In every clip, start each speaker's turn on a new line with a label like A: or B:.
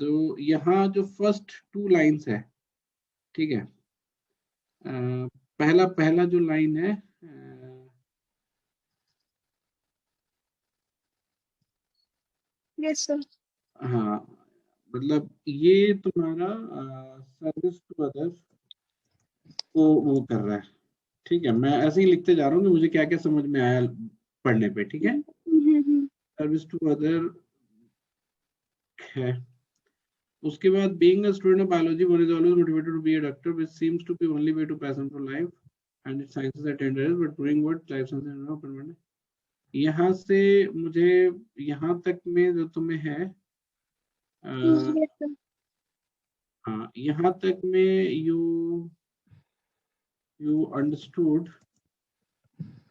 A: तो यहाँ जो फर्स्ट 2 लाइन्स है, ठीक है, पहला पहला जो लाइन है,
B: यस सर।
A: हाँ, मतलब ये तुम्हारा सर्विस टू अदर को वो कर रहा है, ठीक है। मैं ऐसे ही लिखते जा रहा हूँ कि मुझे क्या क्या समझ में आया पढ़ने पे, ठीक है। सर्विस टू अदर है। उसके बाद being a student of biology, one is always motivated to be a doctor, which seems to be only way to passion for life and its sciences at end, but doing what life sciences and open. यहाँ से मुझे यहाँ तक में जो तुम्हें है, हाँ, यहाँ तक में you understood.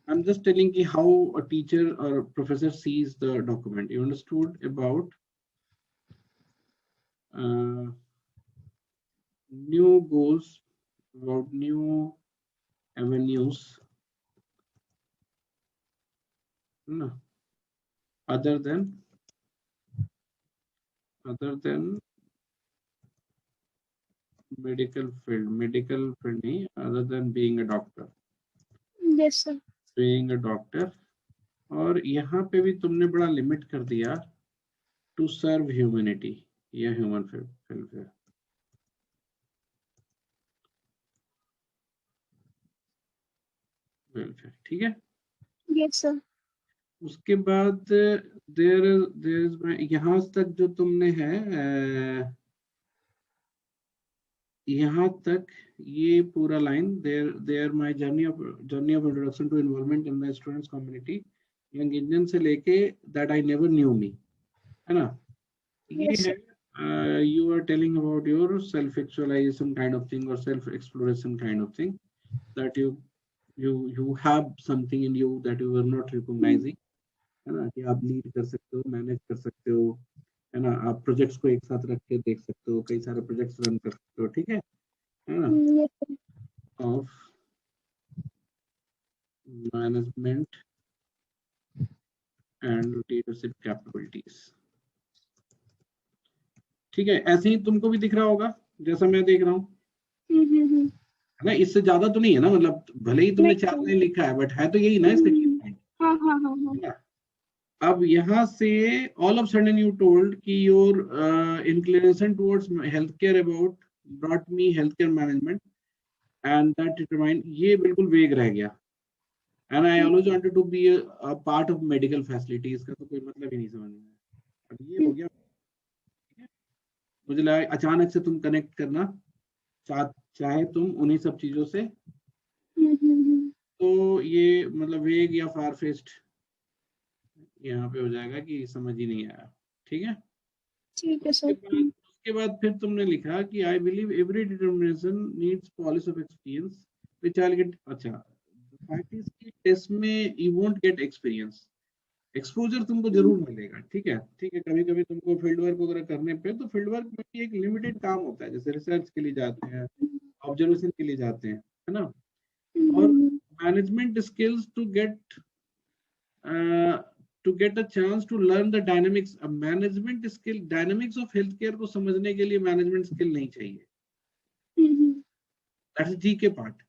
A: I'm just telling you how a teacher or professor sees the document. You understood about new goals, about new avenues, no, other than medical field नहीं, other than being a doctor.
B: Yes sir.
A: being a doctor, और यहाँ पे भी तुमने बड़ा limit कर दिया, to serve humanity या human welfare. ठीक है।
B: Yes sir.
A: उसके बाद यहाँ तक जो तुमने है, यहाँ तक ये पूरा line, there my journey of introduction to involvement in the students community, young Indian से लेके that I never knew me, है ना। ये
B: Yes,
A: है, you are telling about your self actualization kind of thing or self exploration kind of thing, that you have something in you that you were not recognizing, है ना, कि आप lead कर सकते हो, मैनेज कर सकते हो, है ना, आप प्रोजेक्ट्स को एक साथ रख के देख सकते हो, कई सारे प्रोजेक्ट्स रन कर सकते हो, ठीक है ना,
B: yes,
A: of management and leadership capabilities, ठीक है। ऐसे ही तुमको भी दिख रहा होगा जैसा मैं देख रहा हूँ, है ना, इससे ज्यादा तो नहीं है ना, मतलब भले ही तुमने 4 लाइन लिखा है, बट है तो यही ना इसका की पॉइंट।
B: हाँ हाँ हाँ हाँ।
A: अब यहाँ से all of sudden you told कि your inclination towards health care about brought me health care management and that determine, ये बिल्कुल वेग रह गया, and I always wanted to be a part of medical facility, इसका तो कोई मतलब ही नहीं समझ में आया। अब ये हो गया, मुझे लगा अचानक से तुम कनेक्ट करना चाहे तुम उन्हीं सब चीजों से, तो ये मतलब वेग या फार फेस्ट यहाँ पे हो जाएगा कि समझ ही नहीं आया, ठीक है।
B: ठीक है सर।
A: उसके बाद फिर तुमने लिखा कि आई believe every determination needs polish of experience which I will get. अच्छा, फैक्ट इज कि टेस्ट में you won't get experience, exposure तुमको जरूर मिलेगा, ठीक है, ठीक है। कभी कभी तुमको फील्ड वर्क वगैरह करने पे, तो फील्ड वर्क में भी एक लिमिटेड काम होता है, जैसे रिसर्च के लिए जाते हैं, ऑब्जर्वेशन के लिए जाते हैं, है ना, और management skills to get a chance to learn the dynamics, a management skill, dynamics of healthcare को समझने के लिए मैनेजमेंट स्किल नहीं चाहिए, that's the GK part.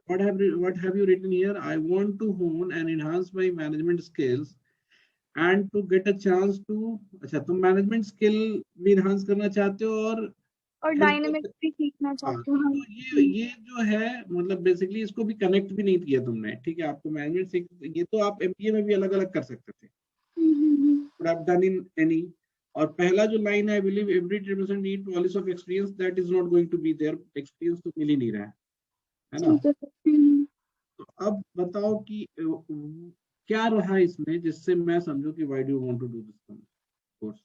A: What have you written here? I want to hone and enhance my management skills and to get a chance to, अच्छा, तुम management skill भी enhance करना चाहते हो और
B: डायनामिक्स भी सीखना चाहती हूँ।
A: तो ये जो है, मतलब बेसिकली इसको भी कनेक्ट भी नहीं किया तुमने, ठीक है। आपको मैनेजमेंट से, ये तो आप एमबीए में भी अलग अलग कर सकते थे, but I've done in any। और पहला जो लाइन है, I believe every determination need polish of experience, that is not going to be there, experience तो मिल ही नहीं रहा है ना। तो अब बताओ कि क्या रहा इसमें जिससे मैं समझूं कि why do you want to do this course.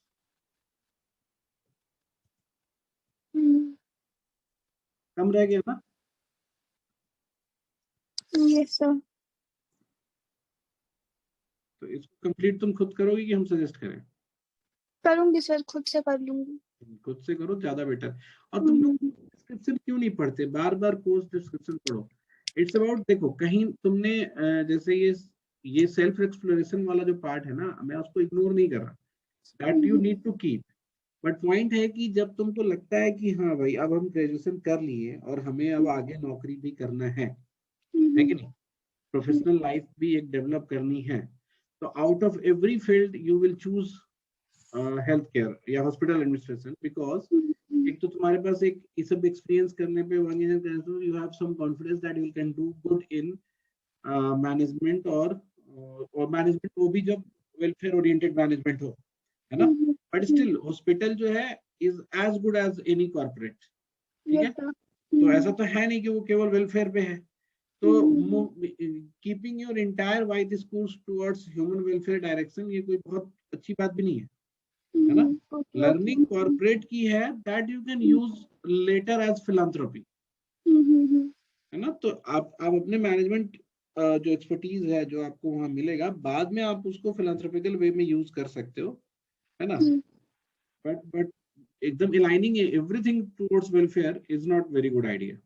A: कम रह गया ना?
B: Yes sir.
A: तो इसको कंप्लीट तुम खुद करोगी कि हम सजेस्ट करें?
B: करूंगी सर, खुद से कर लूंगी।
A: खुद से करो, ज्यादा बेटर। और तुम लोग डिस्क्रिप्शन क्यों नहीं पढ़ते, बार बार कोर्स डिस्क्रिप्शन पढ़ो। इट्स अबाउट, देखो कहीं तुमने जैसे ये सेल्फ एक्सप्लोरेशन वाला जो पार्ट है ना, मैं उसको इग्नोर नहीं कर रहा, that you need to keep. But point है कि जब तुमको लगता है कि हाँ भाई अब हम ग्रेजुएशन कर लिए और हमें अब आगे नौकरी भी करना है कि नहीं, प्रोफेशनल लाइफ भी एक डेवलप करनी है, तो out of every field you will choose health care या हॉस्पिटल एडमिनिस्ट्रेशन, बिकॉज एक तो तुम्हारे पास एक ये सब एक्सपीरियंस करने पे one year you have some confidence that you can do good in management, और मैनेजमेंट वो भी जब वेलफेयर ओरिएंटेड मैनेजमेंट हो, है ना। बट स्टिल हॉस्पिटल जो है is as good as any corporate, ठीक है। तो ऐसा तो है नहीं कि वो केवल वेलफेयर पे है। तो keeping your entire wide schools towards human welfare direction ये कोई बहुत अच्छी बात भी नहीं है ना। लर्निंग कॉर्पोरेट की है that you can use later as philanthropy, है ना। तो आप अपने मैनेजमेंट जो एक्सपर्टीज है जो आपको वहां मिलेगा बाद में आप उसको फिलैंथ्रोपिकल वे में यूज कर सकते हो, है ना। बट एकदम aligning everything towards welfare is not very good idea.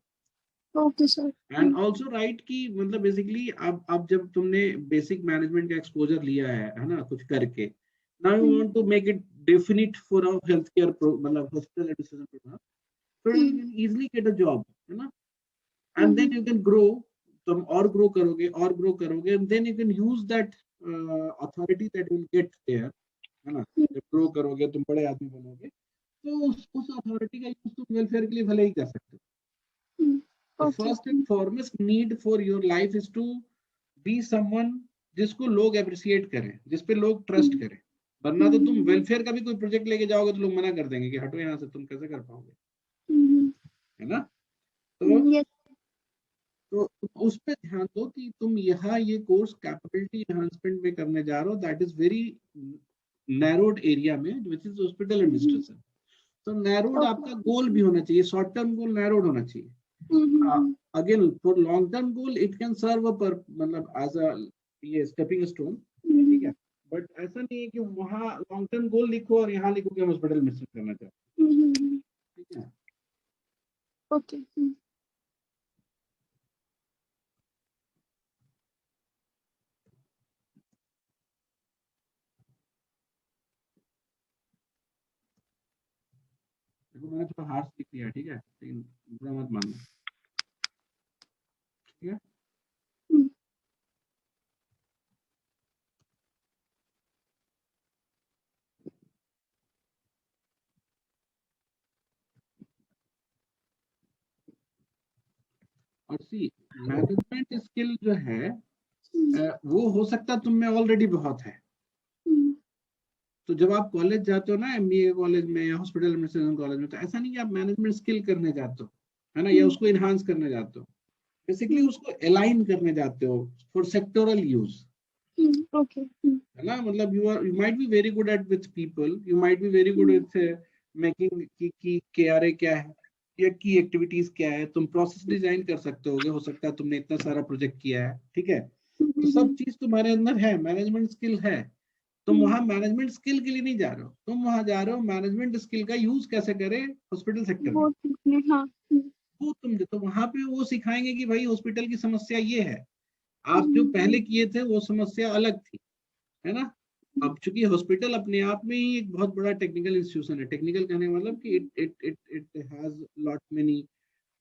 B: Okay sir.
A: And also right कि मतलब बेसिकली अब जब तुमने बेसिक मैनेजमेंट का एक्सपोजर लिया है ना, कुछ करके, now you want to make it definite for a health care मतलब hospital administration programme, so you can easily get a job, है ना। and then you can grow, तुम और ग्रो करोगे और ग्रो करोगे, and then you can use that authority that you will get there, है ना। जब ग्रो करोगे तुम बड़े आदमी बनोगे तो उस अथॉरिटी का यूज तुम वेलफेयर के लिए भले ही कर सकते हो। The first and foremost need for your life is to be someone जिसको लोग अप्रिशिएट करें, जिस पे लोग ट्रस्ट करें, वरना तो तुम वेलफेयर का भी कोई प्रोजेक्ट लेके जाओगे तो लोग मना कर देंगे कि हटो यहाँ से, तुम कैसे कर पाओगे, है ना। तो उस पे ध्यान दो कि तुम यहाँ ये कोर्स कैपेबिलिटी एनहांसमेंट में करने जा रहे हो, that is very narrowed area में विच इज हॉस्पिटल एडमिनिस्ट्रेशन। तो नैरोड आपका गोल भी होना चाहिए, शॉर्ट टर्म गोल नैरोड होना चाहिए। Again for long term goal it can serve मतलब एज अ ये स्टेपिंग स्टोन, ठीक है। बट ऐसा नहीं है कि वहाँ लॉन्ग टर्म गोल लिखो और यहाँ लिखो कि हम हॉस्पिटल एडमिनिस्ट्रेट करना चाहते हैं, ठीक है।
B: ओके।
A: देखो मैंने थोड़ा हार्श लिख दिया, ठीक है, लेकिन बुरा मत मानना, ठीक है। और सी मैनेजमेंट स्किल जो है वो हो सकता तुम में ऑलरेडी बहुत है। तो जब आप कॉलेज जाते हो ना, एमबीए कॉलेज में या हॉस्पिटल एडमिनिस्ट्रेशन कॉलेज में, तो ऐसा नहीं कि आप मैनेजमेंट स्किल करने जाते हो, है ना, या उसको इनहांस करने जाते हो, बेसिकली उसको अलाइन करने जाते हो फॉर सेक्टोरल यूज,
B: ओके।
A: है ना। मतलब you might be very good at with people, you might be very good with making की केआरए क्या है या की एक्टिविटीज क्या है, तुम प्रोसेस डिजाइन कर सकते हो सकता है तुमने इतना सारा प्रोजेक्ट किया है, ठीक है। तो सब चीज तुम्हारे अंदर है, मैनेजमेंट स्किल है। तुम वहां मैनेजमेंट स्किल के लिए नहीं जा रहे हो, तुम वहां जा रहे हो मैनेजमेंट स्किल का यूज कैसे करें हॉस्पिटल सेक्टर में।
B: हाँ।
A: वो तुम तो वहां पे वो सिखाएंगे कि भाई हॉस्पिटल की समस्या ये है, आप जो पहले किए थे वो समस्या अलग थी, है ना। अब चूंकि हॉस्पिटल अपने आप में ही एक बहुत बड़ा टेक्निकल इंस्टीट्यूशन है, टेक्निकल कहने का मतलब कि इट हैज लॉट मेनी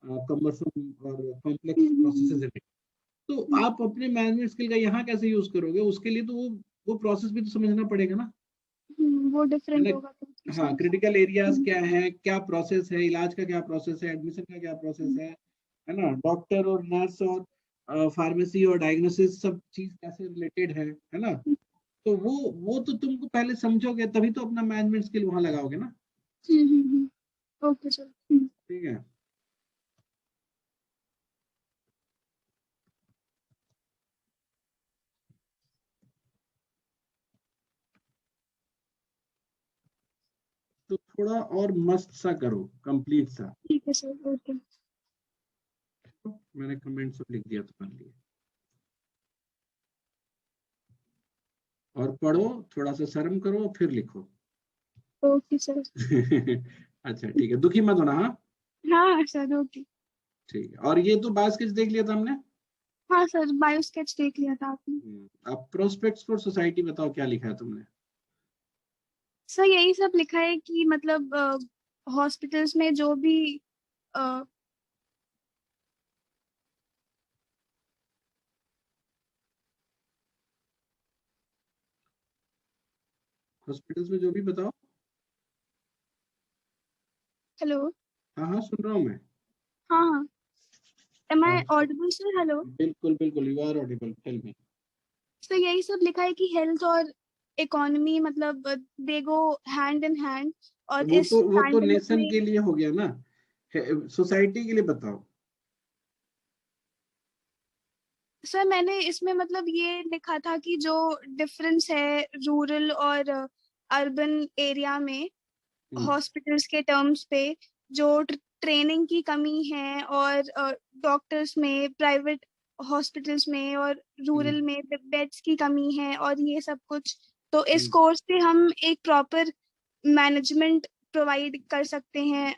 A: कमरसम और कॉम्प्लेक्स प्रोसेसेस इन इट। तो आप अपने मैनेजमेंट स्किल का यहाँ कैसे यूज करोगे, उसके लिए तो वो प्रोसेस भी तो समझना पड़ेगा ना,
B: वो
A: है
B: डिफरेंट
A: ना।
B: होगा तो।
A: हाँ, क्रिटिकल एरियाज क्या है, क्या प्रोसेस है, इलाज का क्या प्रोसेस है, एडमिशन का क्या प्रोसेस है ना, डॉक्टर और नर्स और फार्मेसी और डायग्नोसिस सब चीज कैसे रिलेटेड है ना। तो वो तो तुमको पहले समझोगे तभी तो अपना मैनेजमेंट स्किल वहां लगाओगे ना,
B: ओके सर।
A: ठीक है। तो थोड़ा और मस्त सा करो, कंप्लीट सा।
B: ठीक है सर। ओके।
A: मैंने कमेंट सब लिख दिया तुम्हारे लिए। और पढ़ो, थोड़ा सा शर्म करो फिर लिखो।
B: Okay sir.
A: अच्छा ठीक है, दुखी मत होना, हाँ।
B: हाँ सर। ओके।
A: ठीक है, और ये तो बास्केट देख लिया था हमने।
B: हाँ सर, बायो स्केच देख लिया था आपने।
A: अब प्रोस्पेक्ट्स फॉर सोसाइटी बताओ क्या लिखा है तुमने।
B: सर यही सब लिखा है कि मतलब हॉस्पिटल्स में जो भी अ,
A: हॉस्पिटल्स में जो भी बताओ।
B: हेलो।
A: हाँ हाँ, सुन रहा हूँ मैं।
B: हाँ हाँ। एम आई
A: हाँ,
B: ऑडिबल सर? हेलो।
A: बिल्कुल बिल्कुल, you are audible, tell me.
B: Sir यही सब लिखा है कि हेल्थ और इकोनॉमी मतलब दे गो हैंड इन हैंड, और इस
A: वो तो
B: पैंडेमिक
A: नेशन
B: में।
A: के लिए हो गया ना, सोसाइटी के लिए बताओ।
B: सर मैंने इसमें मतलब ये लिखा था कि जो डिफरेंस है रूरल और अर्बन एरिया में
A: हम्म
B: हॉस्पिटल्स के टर्म्स पे, जो ट्रेनिंग की कमी है और डॉक्टर्स में प्राइवेट हॉस्पिटल्स में, और
A: हम्म
B: रूरल में बेड्स की कमी है और ये सब कुछ। तो इस
A: हम्म
B: कोर्स से हम एक प्रॉपर मैनेजमेंट प्रोवाइड कर सकते हैं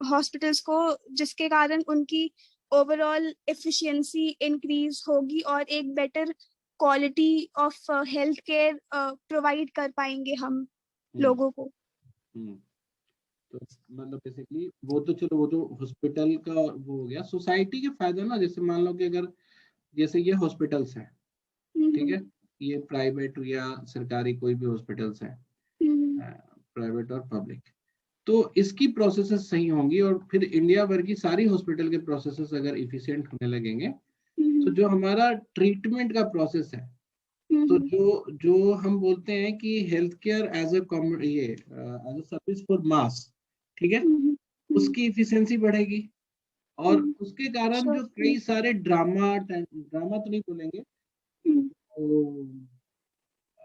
B: हॉस्पिटल्स को, जिसके कारण उनकी ओवरऑल एफिशिएंसी इंक्रीज होगी और एक better quality of health care provide कर पाएंगे हम
A: हम्म
B: लोगों को।
A: हम्म। तो मतलब बेसिकली वो तो चलो, वो तो हॉस्पिटल का वो हो गया। सोसाइटी के फायदे ना, जैसे मान लो कि अगर जैसे ये हॉस्पिटल्स है, ठीक
B: हम्म
A: है, ये प्राइवेट या सरकारी कोई भी हॉस्पिटल्स है,
B: हम्म
A: प्राइवेट और पब्लिक, तो इसकी प्रोसेसेस सही होंगी और फिर इंडिया भर की सारी हॉस्पिटल के प्रोसेसेस अगर इफिशिएंट होने लगेंगे, तो
B: हम्म
A: जो हमारा ट्रीटमेंट का प्रोसेस है, तो
B: हम्म
A: जो जो हम बोलते हैं कि हेल्थ केयर एज अ ये as a service for mass, ठीक है,
B: हम्म हम्म
A: उसकी इफिशिएंसी बढ़ेगी। और
B: हम्म
A: उसके कारण
B: सर।
A: जो कई सारे ड्रामा ड्रामा तो नहीं बोलेंगे,
B: हम्म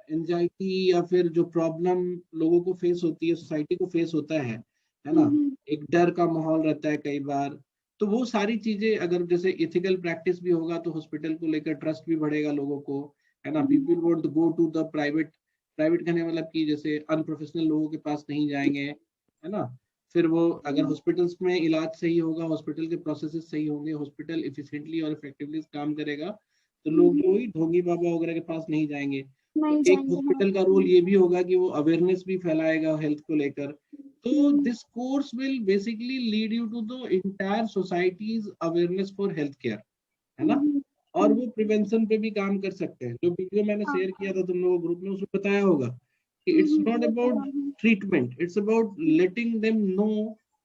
A: एंजाइटी या फिर जो प्रॉब्लम लोगों को फेस होती है, सोसाइटी को फेस होता है ना,
B: हम्म
A: एक डर का माहौल रहता है कई बार। तो वो सारी चीजें अगर जैसे इथिकल प्रैक्टिस भी होगा तो हॉस्पिटल को लेकर ट्रस्ट भी बढ़ेगा लोगों को, है ना।
B: Hmm
A: people won't go to the private, private कहने मतलब कि जैसे अनप्रोफेशनल लोगों के पास नहीं जाएंगे, है ना। फिर वो अगर हॉस्पिटल्स में इलाज सही होगा, हॉस्पिटल के प्रोसेसेस सही होंगे, हॉस्पिटल इफिशिएंटली और इफेक्टिवली काम करेगा, तो लोग जो वही ढोंगी बाबा वगैरह के पास नहीं जाएंगे। तो
B: नहीं
A: एक
B: जाएंगे, हाँ।
A: हॉस्पिटल का रोल ये भी होगा कि वो अवेयरनेस भी फैलाएगा हेल्थ को लेकर। तो
B: hmm
A: this course will basically lead you to the entire society's awareness for health care, है ना।
B: हम्म
A: और वो प्रिवेंशन पे भी काम कर सकते हैं। जो वीडियो मैंने
B: हाँ
A: शेयर किया था तुम लोगों ग्रुप में, उसमें बताया होगा कि इट्स नॉट
B: वो तो
A: अबाउट
B: हाँ।
A: Treatment, it's about letting them know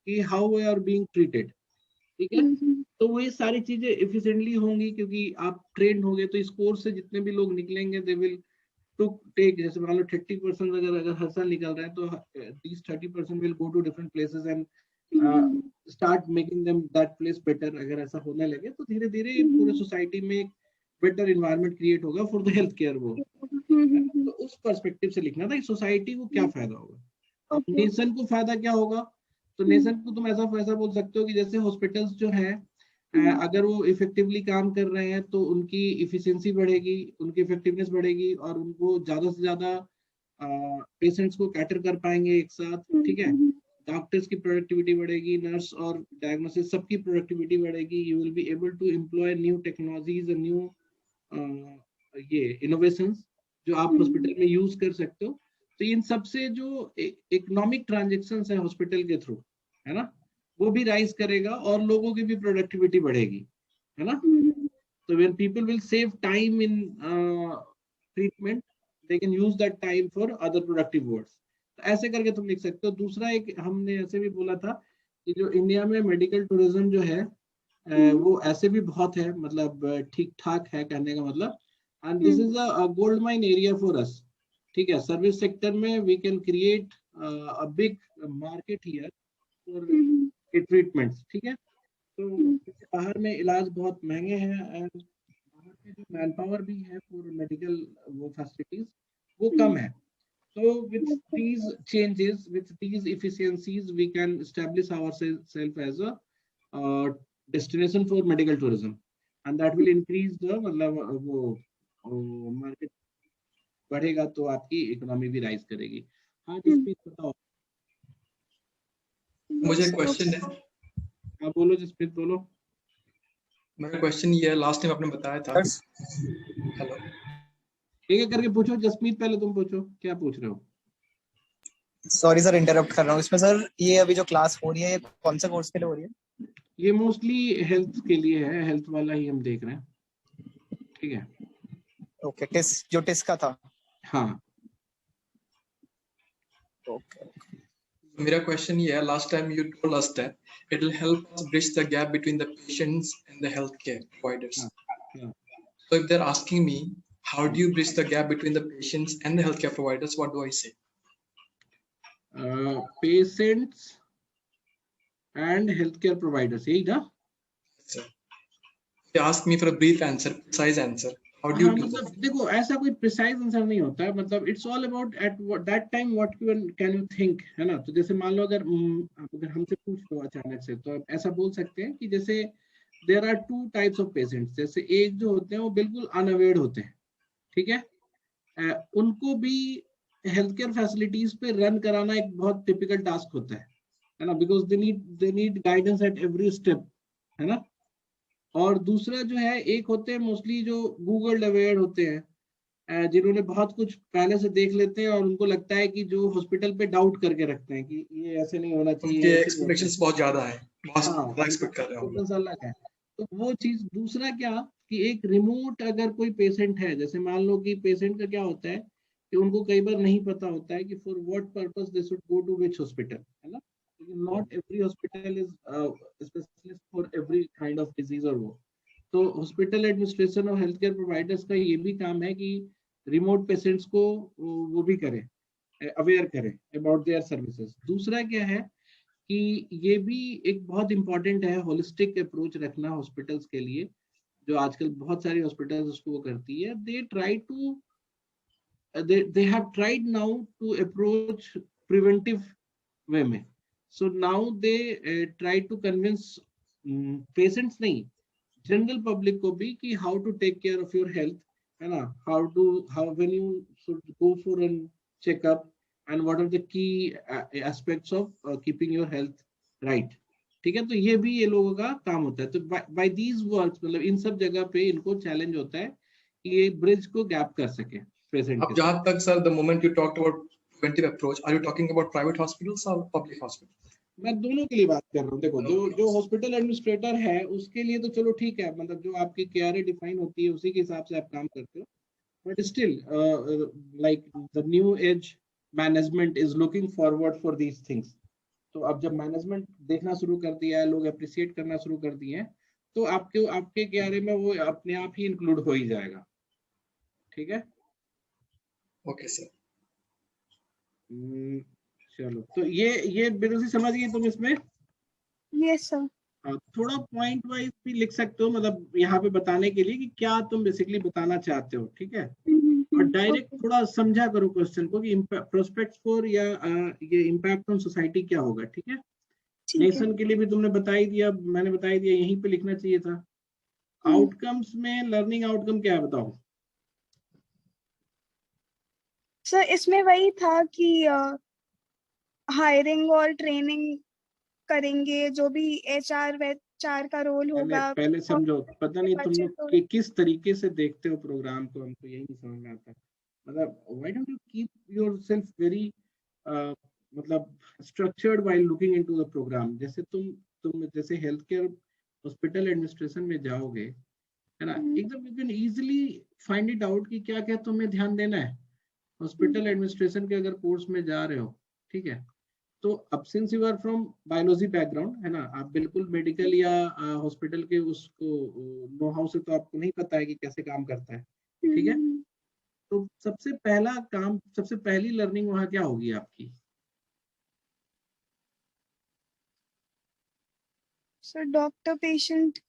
A: कि how we are being treated, ठीक है।
B: हम्म
A: तो वो ये सारी चीजें इफिशिएंटली होंगी क्योंकि आप ट्रेंड होंगे। तो इस कोर्स से जितने भी लोग निकलेंगे दे विल टू टेक, जैसे मान लो 30% अगर अगर हर साल निकल रहे हैं, तो these 30% will go to different places and
B: hmm
A: start making them that place better। अगर ऐसा होने लगे तो धीरे धीरे पूरे
B: हम्म
A: सोसाइटी में एक बेटर इन्वायरमेंट क्रिएट होगा फॉर द हेल्थ केयर वो, है ना? तो उस पर्सपेक्टिव से लिखना था कि सोसाइटी को क्या फायदा होगा। अब
B: ओके ओके।
A: नेशन को फायदा क्या होगा, तो नेशन को तुम ऐसा ऐसा बोल सकते हो कि जैसे हॉस्पिटल्स जो है, अगर वो इफेक्टिवली काम कर रहे हैं तो उनकी इफिशिएंसी बढ़ेगी, उनकी इफेक्टिवनेस बढ़ेगी और उनको ज्यादा से ज्यादा पेशेंट्स को कैटर कर पाएंगे एक साथ, ठीक है। डॉक्टर्स की प्रोडक्टिविटी बढ़ेगी, नर्स और डायग्नोसिस सबकी प्रोडक्टिविटी बढ़ेगी। You will be able to employ new technologies और न्यू ये इनोवेशंस जो आप हॉस्पिटल में यूज कर सकते हो। तो इन सबसे जो इकोनॉमिक ट्रांजेक्शन है हॉस्पिटल के थ्रू, है ना, वो भी राइज करेगा और लोगों की भी प्रोडक्टिविटी बढ़ेगी, है ना। So when people will save time in treatment, they can use that time for other productive works। तो ऐसे करके तुम लिख सकते हो। दूसरा एक हमने ऐसे भी बोला था कि जो इंडिया में मेडिकल टूरिज्म जो है, वो ऐसे भी बहुत है, मतलब ठीक ठाक है कहने का मतलब। And this is a gold mine area for us, ठीक है। सर्विस सेक्टर में we can create a big market here for treatments, ठीक है। तो क्योंकि बाहर में इलाज बहुत महंगे हैं एंड बाहर में जो मैन पावर भी है फॉर मेडिकल वो फैसिलिटीज वो कम है। So with these changes, with these efficiencies, we can establish ourselves as a destination for medical tourism, and that will increase the मतलब वो मार्केट बढ़ेगा तो आपकी इकोनॉमी भी राइज करेगी। हाँ जसप्रीत बताओ।
C: मुझे एक क्वेश्चन है।
A: हाँ बोलो जसप्रीत बोलो।
C: मेरा क्वेश्चन ये है, लास्ट टाइम आपने बताया था। हेलो,
A: एक एक करके पूछो। जसमीत पहले तुम पूछो, क्या पूछ रहे हो।
D: सॉरी सर इंटरप्ट कर रहा हूँ इसमें सर, ये अभी जो क्लास हो रही है ये कौन से कोर्स के लिए हो रही है?
A: ये मोस्टली हेल्थ के लिए है, हेल्थ वाला ही हम देख रहे हैं, ठीक है।
D: ओके, टिस का था।
A: हाँ
D: ओके।
C: मेरा क्वेश्चन ये है, last time you told us that it will help us bridge the gap between the patients and the healthcare providers.
A: हाँ।
C: So if they're asking me, how do you bridge the gap between the patients and the healthcare providers, what do I say?
A: Patients and health care providers, यही ना?
C: Sir, they ask me for a brief answer, precise answer. How do you
A: हाँ,
C: do
A: मतलब
C: that?
A: देखो ऐसा कोई precise answer नहीं होता है, मतलब it's all about at that time what can you think, है ना। तो जैसे मान लो अगर अगर हमसे पूछ लो अचानक से, तो ऐसा बोल सकते हैं कि जैसे there are two types of patients. जैसे एक जो होते हैं वो बिल्कुल अनअवेयर होते हैं, ठीक है। उनको भी हेल्थ केयर फैसिलिटीज पे रन कराना एक बहुत टिपिकल टास्क होता है ना, because they need guidance at every step, है ना। और दूसरा जो है, एक होते हैं मोस्टली जो गूगल अवेयर होते हैं, जिन्होंने बहुत कुछ पहले से देख लेते हैं और उनको लगता है कि जो हॉस्पिटल पे डाउट करके रखते हैं कि ये ऐसे नहीं होना चाहिए,
C: उनके
A: ऐसे नहीं होता है।
C: expectations बहुत ज्यादा है, बहुत
A: हाँ,
C: ज्यादा expect कर रहे हैं हम लोग।
A: फोकस अलग है। तो वो चीज, दूसरा क्या कि एक रिमोट अगर कोई पेशेंट है, जैसे मान लो कि पेशेंट का क्या होता है कि उनको कई बार नहीं पता होता है कि for what purpose they should go to which hospital, है ना। Not every hospital is specialist for every kind of disease और वो। तो हॉस्पिटल एडमिनिस्ट्रेशन और हेल्थ केयर प्रोवाइडर्स का ये भी काम है कि रिमोट पेशेंट्स को वो भी करें, अवेयर करें अबाउट देयर सर्विसेज। दूसरा क्या है कि ये भी एक बहुत इंपॉर्टेंट है, होलिस्टिक अप्रोच रखना हॉस्पिटल्स के लिए, जो आजकल बहुत सारी हॉस्पिटल्स उसको वो करती है। They try to they have tried now to approach preventive way में। So now they try to convince patients नहीं, जनरल पब्लिक को भी कि how to take care of your health, है ना। How when you should go for an checkup and what are the key aspects of keeping your health right, ठीक है। तो ये भी ये लोगों का काम होता है। तो बाय दीज वर्ड्स, मतलब इन सब जगह पे इनको चैलेंज होता है कि ये ब्रिज को गैप कर सके पेशेंट
C: अब
A: के
C: जहाँ
A: साथ।
C: तक sir, the moment you talked about preventive approach, are you talking about private hospitals or public hospitals?
A: मैं दोनों के लिए बात कर रहा हूँ। देखो,
C: दोनों
A: जो
C: के लिए।
A: जो हॉस्पिटल एडमिनिस्ट्रेटर है उसके लिए तो चलो ठीक है, मतलब जो आपकी केआरए डिफाइन होती है उसी के हिसाब से आप काम करते हो। But still like the new age management is looking forward for these things. तो अब जब मैनेजमेंट देखना शुरू कर दिया है, लोग अप्रिशिएट करना शुरू कर दिए हैं, तो आपके केआरए में वो अपने आप ही इंक्लूड हो ही जाएगा, ठीक है।
C: Okay, sir.
A: चलो, तो ये बिल्कुल समझ गई तुम इसमें।
B: Yes sir.
A: थोड़ा पॉइंट वाइज भी लिख सकते हो, मतलब यहाँ पे बताने के लिए कि क्या तुम बेसिकली बताना चाहते हो, ठीक है। और डायरेक्ट थोड़ा समझा करो क्वेश्चन को कि प्रोस्पेक्ट्स फॉर या ये इम्पैक्ट ऑन सोसाइटी क्या होगा, ठीक है। नेशन के लिए भी तुमने बता ही दिया, मैंने बता ही दिया, यहीं पे लिखना चाहिए था। आउटकम्स में लर्निंग आउटकम क्या है बताओ।
B: सर इसमें वही था कि हायरिंग और ट्रेनिंग करेंगे, जो भी एचआर का रोल होगा।
A: पहले समझो, पता नहीं तुम लोग
B: तो
A: किस तरीके से देखते हो प्रोग्राम को, हमको यही नहीं समझ में आता। मतलब why don't you keep yourself very मतलब structured while looking into the programme. जैसे तुम जैसे हेल्थ केयर हॉस्पिटल एडमिनिस्ट्रेशन में जाओगे, है ना, एकदम you can easily find it out कि क्या क्या तुम्हें ध्यान देना है। हॉस्पिटल एडमिनिस्ट्रेशन के अगर कोर्स में जा रहे हो, ठीक है, तो अब since you are from biology background, है ना, आप बिल्कुल मेडिकल या हॉस्पिटल के उसको नो हाउ से तो आपको नहीं पता है कि कैसे काम करता है, ठीक है। तो सबसे पहला काम, सबसे पहली लर्निंग वहां क्या होगी आपकी?
B: Sir doctor patient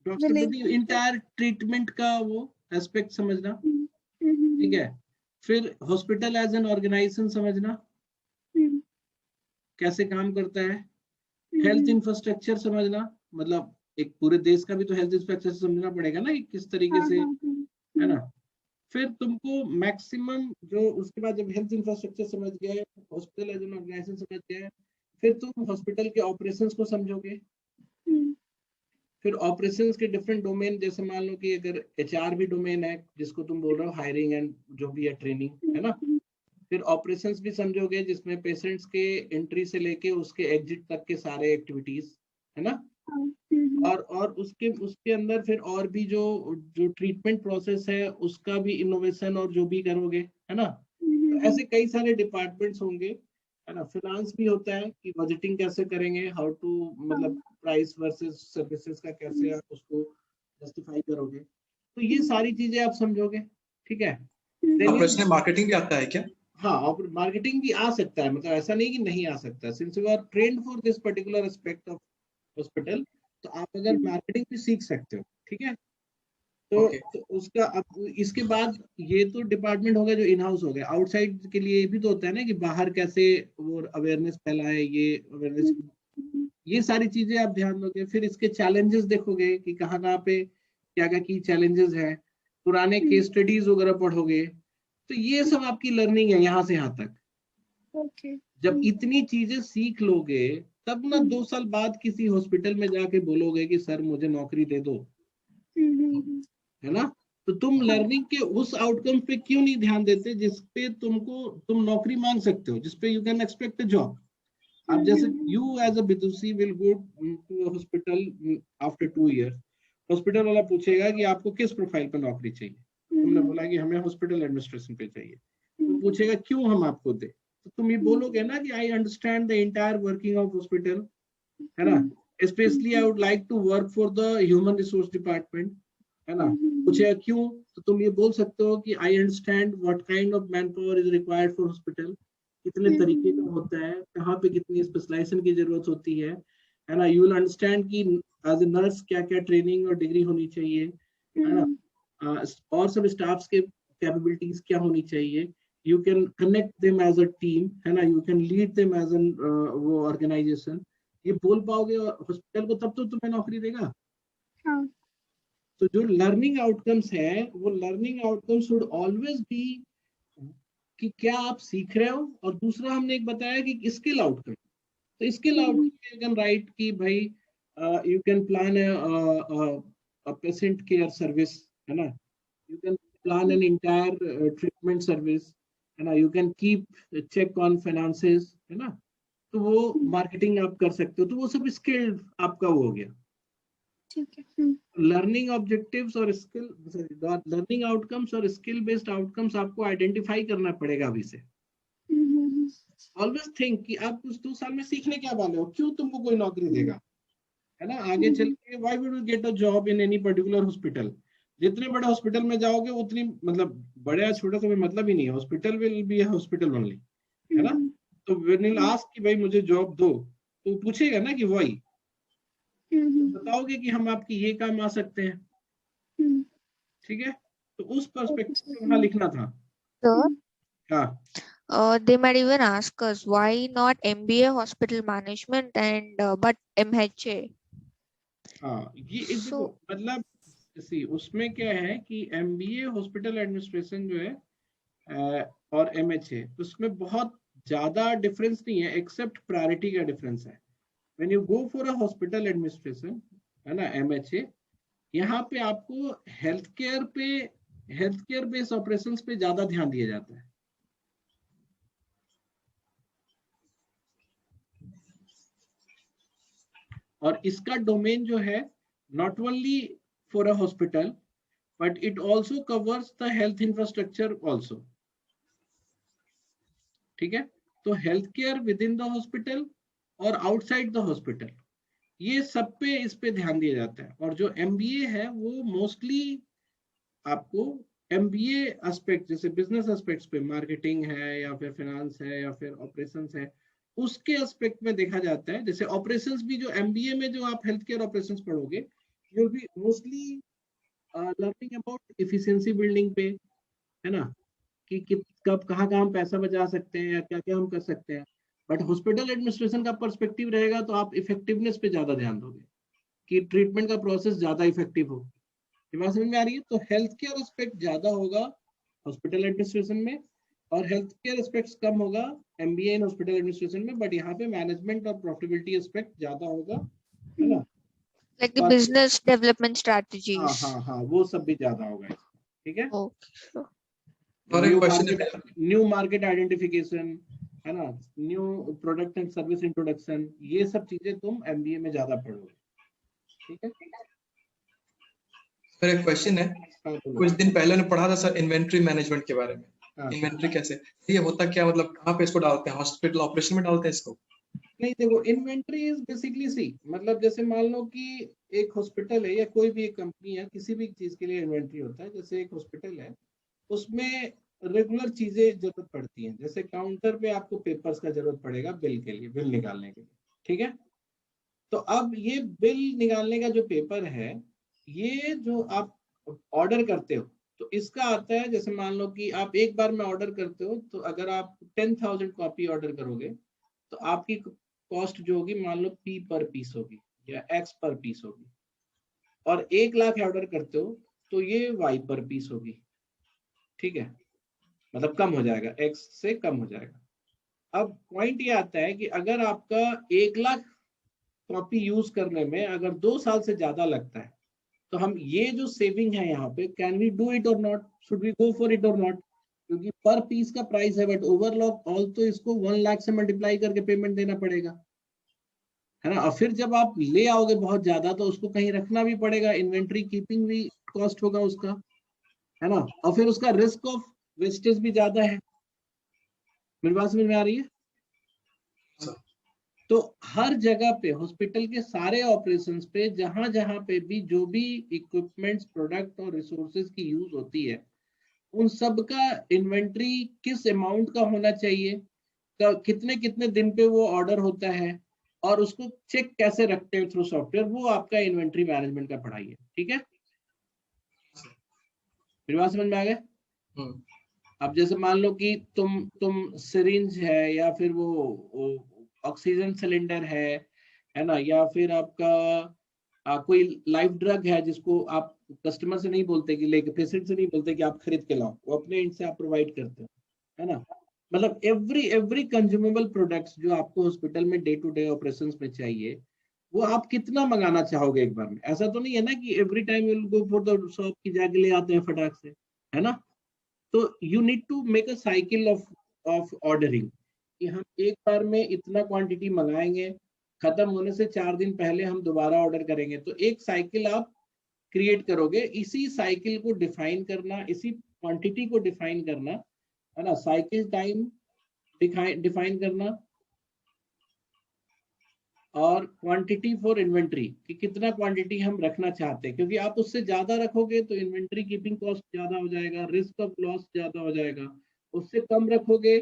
A: entire treatment का वो एस्पेक्ट समझना, ठीक है। फिर हॉस्पिटल एज एन ऑर्गेनाइजेशन समझना, कैसे काम करता है। हेल्थ इंफ्रास्ट्रक्चर समझना, मतलब एक पूरे देश का भी तो हेल्थ इंफ्रास्ट्रक्चर समझना पड़ेगा ना कि किस तरीके से, है ना। फिर तुमको मैक्सिमम जो, उसके बाद जब हेल्थ इंफ्रास्ट्रक्चर समझ गए, हॉस्पिटल एज एन ऑर्गेनाइजेशन समझ गए, फिर तुम हॉस्पिटल के ऑपरेशंस को समझोगे। फिर ऑपरेशंस के डिफरेंट डोमेन, जैसे मान लो कि अगर एचआर भी डोमेन है जिसको तुम बोल रहे हो, हायरिंग एंड जो भी है ट्रेनिंग, है ना। फिर ऑपरेशंस भी समझोगे जिसमें पेशेंट्स के एंट्री से लेके उसके एग्जिट तक के सारे एक्टिविटीज, है ना। और उसके उसके अंदर फिर और भी जो जो ट्रीटमेंट प्रोसेस है उसका भी इनोवेशन और जो भी करोगे, है ना। तो ऐसे कई सारे डिपार्टमेंट्स होंगे, है ना। फाइनेंस भी होता है कि बजटिंग कैसे करेंगे, हाउ टू मतलब प्राइस वर्सेस सर्विसेज का कैसे आप उसको जस्टिफाई करोगे। तो ये सारी चीजें आप समझोगे, ठीक है।
C: ऑपरेशन में मार्केटिंग भी आता है क्या?
A: हाँ, और मार्केटिंग भी आ सकता है, मतलब ऐसा नहीं कि नहीं आ सकता। Since you are trained for this particular aspect of hospital, तो आप अगर मार्केटिंग भी सीख सकते हो, ठीक है। तो उसका अब इसके बाद ये तो डिपार्टमेंट हो गया जो इन हाउस हो गया। आउटसाइड के लिए भी तो होता है ना कि बाहर कैसे वो अवेयरनेस फैलाए, ये अवेयरनेस, ये सारी चीजें आप ध्यान दोगे। फिर इसके चैलेंजेस देखोगे कि कहाँ कहाँ पे क्या क्या की चैलेंजेस है, पुराने केस स्टडीज वगैरह पढ़ोगे। तो ये सब आपकी लर्निंग है यहाँ से यहाँ तक। जब इतनी चीजें सीख लोगे तब ना 2 साल बाद किसी हॉस्पिटल में जाके बोलोगे कि सर मुझे नौकरी दे दो, है ना। तो तुम लर्निंग के उस आउटकम पे क्यों नहीं ध्यान देते जिसपे तुम नौकरी मांग सकते हो, जिसपे you can expect a job. अब जैसे यू एज अ विदुषी will go to hospital after 2 years, hospital वाला पूछेगा कि आपको किस प्रोफाइल पर नौकरी चाहिए। तुमने बोला कि हमें हॉस्पिटल एडमिनिस्ट्रेशन पे चाहिए, तो पूछेगा क्यों हम आपको दे, तो तुम ये बोलोगे ना कि I understand the entire working of hospital, है ना। Specially I would like to work for the human resource department, है ना। पूछेगा क्यों, तो तुम ये बोल सकते हो कि I understand what kind of man power is required for hospital, कितने तरीके का होता है, कहाँ पे कितनी स्पेशलाइजेशन की जरूरत होती है ना। यू विल अंडरस्टैंड कि एज ए नर्स क्या क्या ट्रेनिंग और डिग्री होनी चाहिए, है ना। और सब स्टाफ्स के कैपेबिलिटीज क्या होनी चाहिए। You can connect them as a team, है ना। You can lead them as an वो ऑर्गेनाइजेशन। ये बोल पाओगे हॉस्पिटल को, तब तो तुम्हें नौकरी देगा। तो जो लर्निंग आउटकम्स है, वो learning outcomes should always be कि क्या आप सीख रहे हो, और दूसरा हमने एक बताया कि स्किल आउटकम। तो skill outcome you can write कि भाई you can plan a patient care service, है ना। You can plan an entire treatment service, है ना। You can keep check on finances, है ना। तो वो मार्केटिंग आप कर सकते हो। तो वो सब स्किल आपका वो हो गया।
B: ठीक है।
A: लर्निंग ऑब्जेक्टिव्स और स्किल, लर्निंग आउटकम्स और स्किल बेस्ड आउटकम्स आपको आइडेंटिफाई करना पड़ेगा अभी से। ऑलवेज थिंक कि आप उस 2 साल में सीखने क्या वाले हो, क्यों तुमको कोई नौकरी देगा, है ना। आगे चल के why would you get a job in any particular hospital. जितने बड़े हॉस्पिटल में जाओगे उतनी मतलब बड़े या छोटे का मतलब ही नहीं है, hospital will be a hospital only, है ना। तो व्हेन यू आस्क कि भाई मुझे जॉब दो, तो पूछेगा ना कि व्हाई, तो बताओगे कि हम आपकी ये काम आ सकते हैं, ठीक है। तो उस पर्सपेक्टिव से वहां लिखना था।
E: Sir,
A: हाँ,
E: they might even ask us why not MBA hospital management and but MHA.
A: हाँ, ये देखो
E: So
A: मतलब उसमें क्या है कि एमबीए हॉस्पिटल एडमिनिस्ट्रेशन जो है और एमएचए, उसमें बहुत ज्यादा डिफरेंस नहीं है, एक्सेप्ट प्रायोरिटी का डिफरेंस है। When you go for a hospital administration, है ना, एमएचए, यहाँ पे आपको हेल्थ केयर बेस्ड ऑपरेशंस पे ज्यादा ध्यान दिया जाता है। और इसका डोमेन जो है not only for a hospital but it also covers the health infrastructure also, ठीक है। तो health care with in the hospital और आउटसाइड द हॉस्पिटल, ये सब पे इस पे ध्यान दिया जाता है। और जो एमबीए है वो मोस्टली आपको एमबीए एस्पेक्ट, जैसे बिजनेस एस्पेक्ट्स पे, मार्केटिंग है या फिर फाइनेंस है या फिर ऑपरेशंस है, उसके एस्पेक्ट में देखा जाता है। जैसे ऑपरेशंस भी जो एमबीए में जो आप हेल्थ केयर ऑपरेशंस पढ़ोगे, you will be mostly learning about efficiency building पे, है ना, कि कब कहाँ हम पैसा बचा सकते हैं या क्या क्या हम कर सकते हैं। बट हॉस्पिटल एडमिनिस्ट्रेशन का पर्सपेक्टिव रहेगा तो आप इफेक्टिवनेस पे ज्यादा ध्यान दोगे कि ट्रीटमेंट का प्रोसेस ज्यादा इफेक्टिव हो। ये बात समझ में आ रही है। तो हेल्थ केयर एस्पेक्ट ज्यादा होगा हॉस्पिटल एडमिनिस्ट्रेशन में, और हेल्थ केयर एस्पेक्ट्स कम होगा एमबीए इन हॉस्पिटल एडमिनिस्ट्रेशन में। बट यहाँ पे मैनेजमेंट और प्रॉफिटेबिलिटी एस्पेक्ट ज्यादा होगा, है ना।
E: like the
A: और
E: business development
A: हाँ
E: strategies.
A: हाँ हाँ, वो सब भी ज्यादा होगा, ठीक है।
E: Okay. Sure.
C: और एक क्वेश्चन है
A: न्यू मार्केट आइडेंटिफिकेशन, है ना, new product and service introduction, ये सब चीजें तुम एमबीए में ज्यादा पढ़ोगे, ठीक है।
C: सर एक क्वेश्चन है,
A: हाँ, बोलो।
C: कुछ दिन पहले ने पढ़ा था सर इन्वेंट्री मैनेजमेंट के बारे में।
A: हाँ।
C: इन्वेंट्री कैसे, ये होता क्या, मतलब कहाँ पे इसको डालते हैं, हॉस्पिटल ऑपरेशन में डालते हैं इसको?
A: नहीं देखो, इन्वेंट्री इज बेसिकली सी, मतलब जैसे मान लो कि एक हॉस्पिटल है या कोई भी एक कंपनी है, किसी भी चीज के लिए इन्वेंट्री होता है। जैसे एक हॉस्पिटल है, उसमें रेगुलर चीजें जरूरत पड़ती हैं। जैसे काउंटर पे आपको पेपर्स का जरूरत पड़ेगा बिल के लिए, बिल निकालने के लिए, ठीक है। तो अब ये बिल निकालने का जो पेपर है, ये जो आप ऑर्डर करते हो, तो इसका आता है, जैसे मान लो कि आप एक बार में ऑर्डर करते हो, तो अगर आप 10,000 कॉपी ऑर्डर करोगे, तो आपकी कॉस्ट जो होगी, मान लो P पर पीस होगी या X पर पीस होगी। और 1,00,000 ऑर्डर करते हो, तो ये Y पर पीस होगी, ठीक है, मतलब कम हो जाएगा, X से कम हो जाएगा। अब पॉइंट ये आता है कि अगर आपका 1,00,000 कॉपी यूज करने में अगर 2 साल से ज्यादा लगता है, तो हम ये जो सेविंग है यहाँ पे, कैन वी डू इट और not, should we go for it और नॉट, क्योंकि पर पीस का प्राइस है, बट ओवरऑल तो इसको 1,00,000 से मल्टीप्लाई करके पेमेंट देना पड़ेगा, है ना। और फिर जब आप ले आओगे बहुत ज्यादा, तो उसको कहीं रखना भी पड़ेगा, इन्वेंट्री कीपिंग भी कॉस्ट होगा उसका, है ना। और फिर उसका रिस्क ऑफ वेस्टेज भी ज्यादा है। मेरी बात समझ में आ रही है? तो हर जगह पे, हॉस्पिटल के सारे ऑपरेशंस पे, जहां जहां पे भी जो भी इक्विपमेंट्स, प्रोडक्ट और रिसोर्सेज की यूज होती है, उन सब का इन्वेंट्री किस अमाउंट का होना चाहिए, कितने कितने दिन पे वो ऑर्डर होता है, और उसको चेक कैसे रखते हैं थ्रू सॉफ्टवेयर, वो आपका इन्वेंट्री मैनेजमेंट का पढ़ाई है, ठीक है। मेरी बात समझ में आ गया? अब जैसे मान लो कि तुम सिरिंज है, या फिर वो ऑक्सीजन सिलेंडर है ना, या फिर आपका कोई लाइफ ड्रग है, जिसको आप कस्टमर से नहीं बोलते कि लेके, पेशेंट से नहीं बोलते कि आप खरीद के लाओ, वो अपने एंड से आप प्रोवाइड करते हो, है ना। मतलब एवरी कंज्यूमेबल प्रोडक्ट्स जो आपको हॉस्पिटल में डे टू डे ऑपरेशंस में चाहिए, वो आप कितना मंगाना चाहोगे एक बार में। ऐसा तो नहीं है ना कि every time you go for the shop की जाके ले आते हैं फटाक से, है ना। तो you need to make a cycle of ordering, कि हम एक बार में इतना क्वांटिटी मंगाएंगे, खत्म होने से 4 दिन पहले हम दोबारा ऑर्डर करेंगे। तो एक साइकिल आप क्रिएट करोगे, इसी साइकिल को डिफाइन करना, इसी क्वांटिटी को डिफाइन करना, है ना, साइकिल टाइम डिफाइन करना, और क्वांटिटी फॉर इन्वेंट्री, कि कितना क्वांटिटी हम रखना चाहते हैं, क्योंकि आप उससे ज्यादा रखोगे तो इन्वेंट्री कीपिंग कॉस्ट ज्यादा हो जाएगा, रिस्क ऑफ लॉस ज्यादा हो जाएगा। उससे कम रखोगे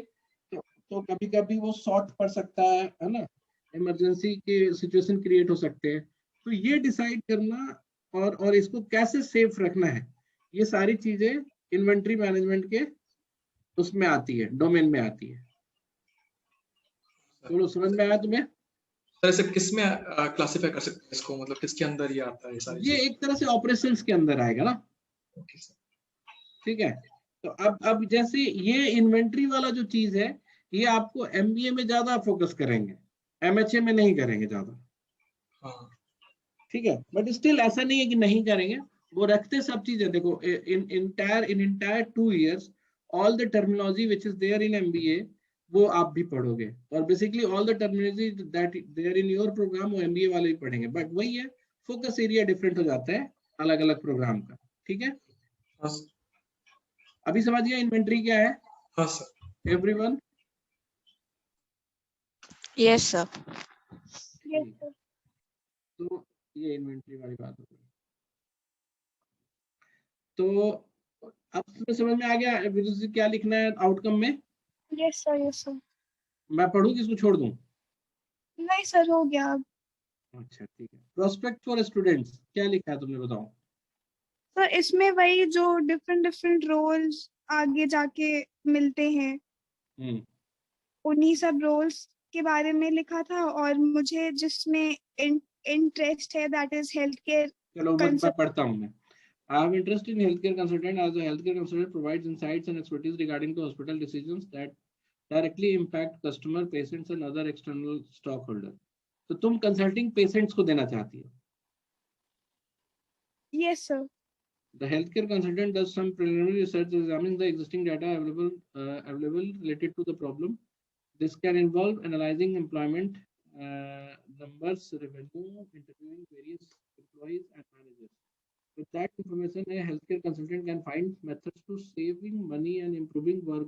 A: तो कभी कभी वो शॉर्ट पड़ सकता है ना, इमरजेंसी के सिचुएशन क्रिएट हो सकते हैं। तो ये डिसाइड करना और इसको कैसे सेफ रखना है, ये सारी चीजें इन्वेंट्री मैनेजमेंट के उसमें आती है, डोमेन में आती है। तो समझ में आया तुम्हें?
C: सर इसे किस में क्लासिफाई कर सकते हैं इसको, मतलब किसके अंदर ये आता है ये सारी
A: ये एक तरह से ऑपरेशंस के अंदर आएगा ना,
C: चीज़?
A: ठीक है। तो अब जैसे ये इन्वेंट्री वाला जो चीज है, ये आपको एमबीए में ज्यादा फोकस करेंगे, एमएचए में नहीं करेंगे ज्यादा,
C: हाँ
A: ठीक है। बट स्टिल ऐसा नहीं है कि नहीं करेंगे, वो रखते सब चीजें। देखो, in entire 2 years all the terminology which is there in MBA, वो आप भी पढ़ोगे, और basically all the terminology that there in your programme, वो एमबीए वाले भी पढ़ेंगे। बट वही है, फोकस एरिया डिफरेंट हो जाता है अलग अलग प्रोग्राम का, ठीक है।
C: हाँ सर।
A: अभी समझ गया इन्वेंट्री क्या है
C: हाँ sir.
A: Everyone?
E: Yes, sir.
B: Yes, sir.
A: तो ये इन्वेंट्री वाली बात हो गई। तो अब तुम्हें समझ में आ गया विदुषी जी क्या लिखना है आउटकम में?
B: Yes, sir. Yes, sir.
A: मैं पढ़ूं कि इसको छोड़ दूं?
B: नहीं सर, हो गया अब।
A: अच्छा ठीक है। प्रोस्पेक्ट फॉर स्टूडेंट्स क्या लिखा है तुमने, बताओ।
B: सर इसमें वही जो डिफरेंट रोल्स आगे जाके मिलते हैं,
A: हम्म
B: उन्हीं सब रोल्स के बारे में लिखा था, और मुझे जिसमें इंटरेस्ट है दैट इज हेल्थ केयर
A: चलो मैं पढ़ता हूँ मैं। I have interest in healthcare consultant, as a healthcare consultant provides insights and expertise regarding to hospital decisions that directly impact customer, patients and other external stockholder. तो तुम consulting patients को देना चाहती हो?
B: Yes sir.
A: The healthcare consultant does some preliminary research examining the existing data available related to the problem. This can involve analyzing employment numbers, revenue, interviewing various employees and managers. With that information, a healthcare consultant can find methods to saving money and improving work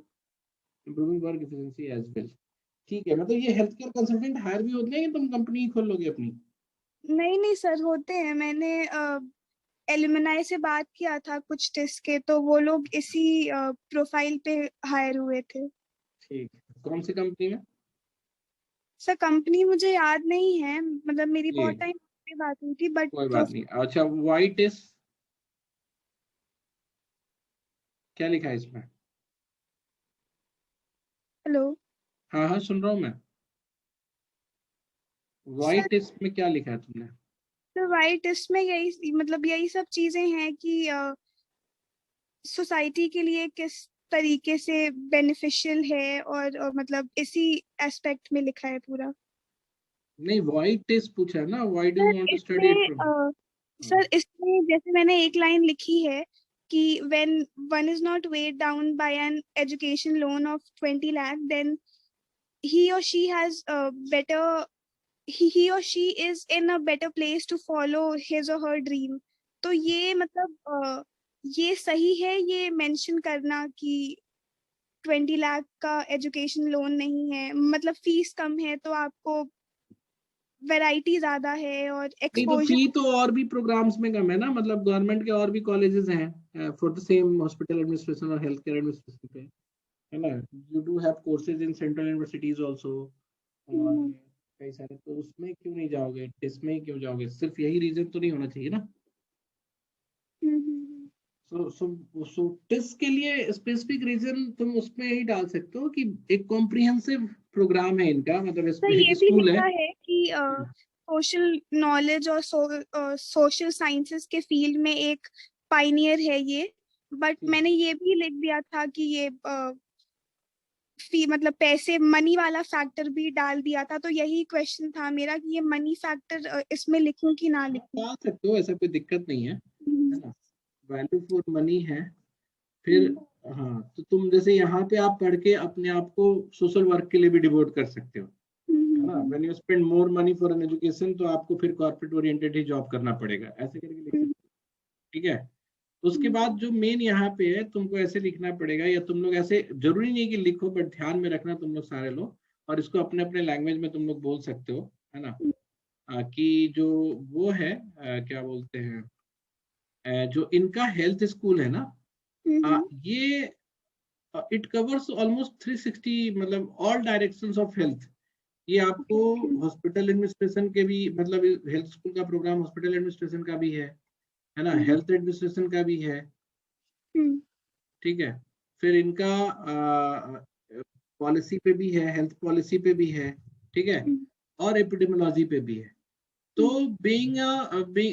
A: efficiency as well. ठीक है, मतलब ये healthcare consultant hire भी होते हैं कि तुम company खोल लोगे अपनी?
B: नहीं सर, होते हैं। मैंने एलुमनाई से बात किया था कुछ टेस्ट के, तो वो लोग इसी प्रोफाइल पे हायर हुए थे।
A: ठीक, कौन सी कंपनी में?
B: सर कंपनी मुझे याद नहीं है, मतलब मेरी बहुत
A: ठीक,
B: टाइम पहले बात हुई थी, बट
A: कोई बात नहीं। अच्छा, वाइट इज क्या लिखा है इसमें?
B: हेलो
A: हाँ हाँ, सुन रहा हूँ मैं।
B: सर।
A: वाइट इज में क्या लिखा है तुमने?
B: तो वाइट इसमें यही, मतलब यही सब चीजें हैं कि सोसाइटी के लिए किस तरीके से बेनिफिशियल है, और मतलब इसी एस्पेक्ट में लिखा है पूरा।
A: नहीं, वाइट टेस्ट पूछा है ना, why do
B: sir
A: you want to study it
B: इसमें
A: फ्रॉम?
B: सर इसमें जैसे मैंने एक लाइन लिखी है कि when one is not weighed down by an education loan of 20 lakh, then he or she has better he or she is in a better place to follow his or her dream। तो ये मतलब ये सही है ये mention करना कि 20 लाख का एजुकेशन लोन नहीं है, मतलब फीस कम है तो आपको वैरायटी ज्यादा है और
A: नहीं तो
B: एक्सपोजर।
A: फी तो और भी प्रोग्राम्स में कम है ना, मतलब गवर्नमेंट के और भी कॉलेजेस हैं for the same hospital administration और हेल्थ केयर एडमिनिस्ट्रेशन पे, है ना। You do have courses in central universities also, और कई सारे, तो उसमें क्यों नहीं जाओगे, इसमें ही क्यों जाओगे? सिर्फ यही रीजन तो नहीं होना चाहिए ना। सो टेस्ट के लिए स्पेसिफिक रीजन तुम उसमें ही डाल सकते हो कि एक कॉम्प्रिहेंसिव प्रोग्राम है इनका, मतलब
B: तो ये
A: एक
B: भी
A: स्कूल
B: लिखा
A: है।
B: है कि सोशल नॉलेज और सोशल साइंसेस के फील्ड में एक पाइनियर है ये। बट मैंने ये भी लिख दिया था कि ये फी मतलब पैसे मनी वाला फैक्टर भी डाल दिया था, तो यही क्वेश्चन था मेरा कि ये मनी फैक्टर इसमें लिखूं कि ना लिखूं।
A: डाल सकते हो, ऐसा कोई दिक्कत नहीं है
B: हम्म,
A: ना। वैल्यू फॉर मनी है। फिर हाँ, तो तुम जैसे यहाँ पे आप पढ़ के अपने आप को सोशल वर्क के लिए भी डिवोट कर सकते हो, है ना। When you spend more money for an education, तो आपको फिर कॉर्पोरेट ओरिएंटेड ही जॉब करना पड़ेगा, ऐसे करके लिख सकते हो। ठीक है, उसके बाद जो मेन यहाँ पे है, तुमको ऐसे लिखना पड़ेगा, या तुम लोग ऐसे जरूरी नहीं कि लिखो, बट ध्यान में रखना तुम लोग सारे लोग, और इसको अपने अपने लैंग्वेज में तुम लोग बोल सकते हो, है ना। कि जो वो है क्या बोलते हैं, जो इनका हेल्थ स्कूल है ना, ये इट कवर्स ऑलमोस्ट 360, मतलब ऑल डायरेक्शंस ऑफ हेल्थ। ये आपको हॉस्पिटल एडमिनिस्ट्रेशन के भी, मतलब हेल्थ स्कूल का प्रोग्राम हॉस्पिटल एडमिनिस्ट्रेशन का भी है ना, हेल्थ एडमिनिस्ट्रेशन का भी है। ठीक है, फिर इनका पॉलिसी पे भी है, हेल्थ पॉलिसी पे भी है, ठीक है, और एपिडेमियोलॉजी पे भी है। तो being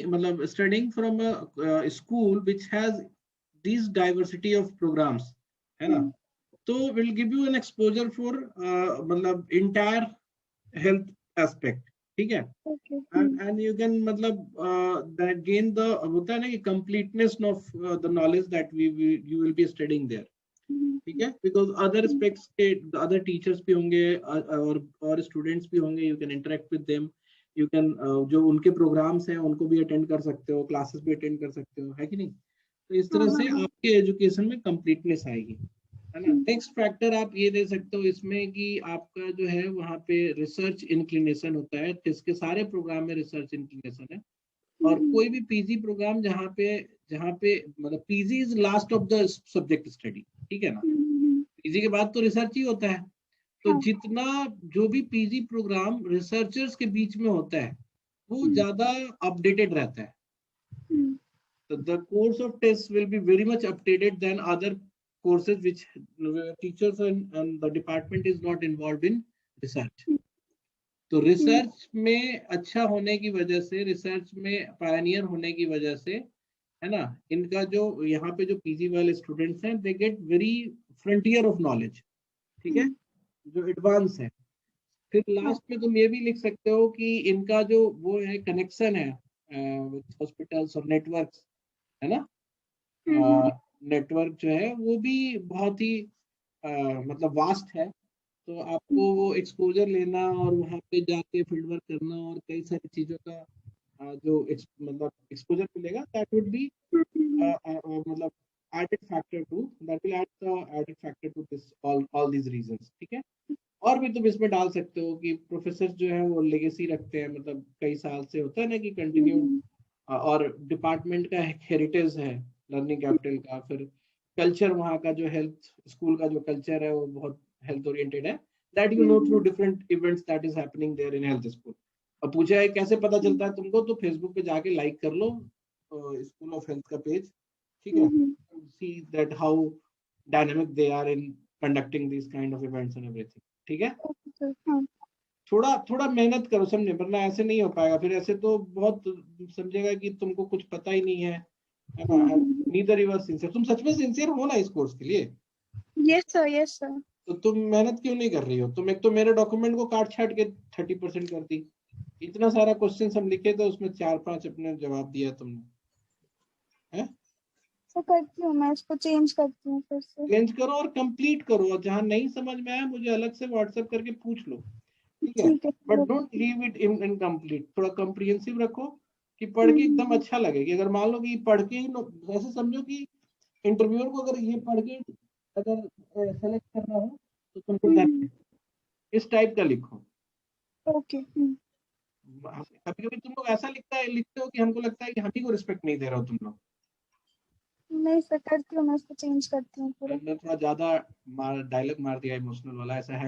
A: मतलब studying from a school which has these diversity of programs, है ना, तो will give you an exposure for मतलब entire health aspect, ठीक है। and you can मतलब that gain the होता है ना कि completeness of the knowledge that you will be studying there, ठीक है। because other aspects के other teachers भी होंगे और students भी होंगे, you can interact with them, you can जो उनके प्रोग्राम्स हैं उनको भी अटेंड कर सकते हो, क्लासेस भी अटेंड कर सकते हो, है कि नहीं। तो इस तरह से आपके एजुकेशन में कंप्लीटनेस आएगी, है ना। नेक्स्ट फैक्टर आप ये दे सकते हो इसमें कि आपका जो है वहाँ पे रिसर्च इंक्लिनेशन होता है, इसके सारे प्रोग्राम में रिसर्च इंक्लिनेशन है। और कोई भी पीजी प्रोग्राम जहाँ पे मतलब PG is last of the subject study, ठीक है ना। पीजी के बाद तो रिसर्च ही होता है। तो जितना जो भी पीजी प्रोग्राम रिसर्चर्स के बीच में होता है वो ज्यादा अपडेटेड रहता है। So the course of tests will be very much updated than other courses which teachers and the department is not involved in research. तो रिसर्च में अच्छा होने की वजह से, रिसर्च में पायनियर होने की वजह से, है ना, इनका जो यहाँ पे जो पीजी वाले स्टूडेंट्स हैं they get very frontier of knowledge, ठीक है, जो एडवांस है। फिर लास्ट में तुम ये भी लिख सकते हो कि इनका जो वो है कनेक्शन है हॉस्पिटल्स और नेटवर्क्स, है ना, नेटवर्क जो है वो भी बहुत ही मतलब वास्ट है। तो आपको वो एक्सपोजर लेना और वहाँ पे जाके फील्ड वर्क करना और कई सारी चीज़ों का जो मतलब एक्सपोजर मिलेगा, दैट वुड बी मतलब added factor to that will add the added factor to this all these reasons, ठीक है। और भी तुम इसमें डाल सकते हो कि प्रोफेसर जो है वो लेगेसी रखते हैं, मतलब कई साल से होता है ना कि कंटिन्यू, और डिपार्टमेंट का हेरिटेज है लर्निंग कैपिटल का। फिर कल्चर वहाँ का जो हेल्थ स्कूल का जो कल्चर है वो बहुत हेल्थ ओरिएंटेड है, that you know through different events that is happening there in health school. अब पूछा है कैसे पता चलता है तुमको, तो फेसबुक पे जाके लाइक कर लो स्कूल ऑफ हेल्थ का पेज, ठीक है। See that how dynamic they are in conducting this kind of events and everything, ठीक है। थोड़ा थोड़ा मेहनत करो, समझे, वरना ऐसे नहीं हो पाएगा। फिर ऐसे तो बहुत समझेगा कि तुमको कुछ पता ही नहीं है ना। Neither you are sincere. तुम सच में सिंसियर हो ना इस कोर्स के लिए?
B: Yes sir, yes sir.
A: तो तुम मेहनत क्यों नहीं कर रही हो? तुम एक तो मेरे डॉक्यूमेंट को काट छाट के 30% कर दी। इतना सारा क्वेश्चन हम लिखे तो उसमें 4-5 अपने जवाब दिया तुमने, है।
B: तो करती हूँ मैं, इसको चेंज करती हूँ फिर से।
A: चेंज करो और कंप्लीट करो, और जहाँ नहीं समझ में आया मुझे अलग से व्हाट्सएप करके पूछ लो, ठीक है।
B: ठीक है।
A: But don't leave it incomplete, थोड़ा कॉम्प्रिहेंसिव रखो कि पढ़ के एकदम अच्छा लगे। कि अगर मान लो कि पढ़ के ही ऐसे समझो कि इंटरव्यूअर को अगर ये पढ़ के अगर सेलेक्ट करना हो तो तुमको इस टाइप का लिखो।
B: ओके।
A: कभी कभी तुम लोग ऐसा लिखते हो कि हमको लगता है कि हम ही को रिस्पेक्ट नहीं दे रहे हो तुम लोग।
B: नहीं सर, करती हूँ मैं, इसको चेंज करती हूँ पूरा।
A: मैं थोड़ा ज्यादा डायलॉग मार दिया इमोशनल वाला, ऐसा है।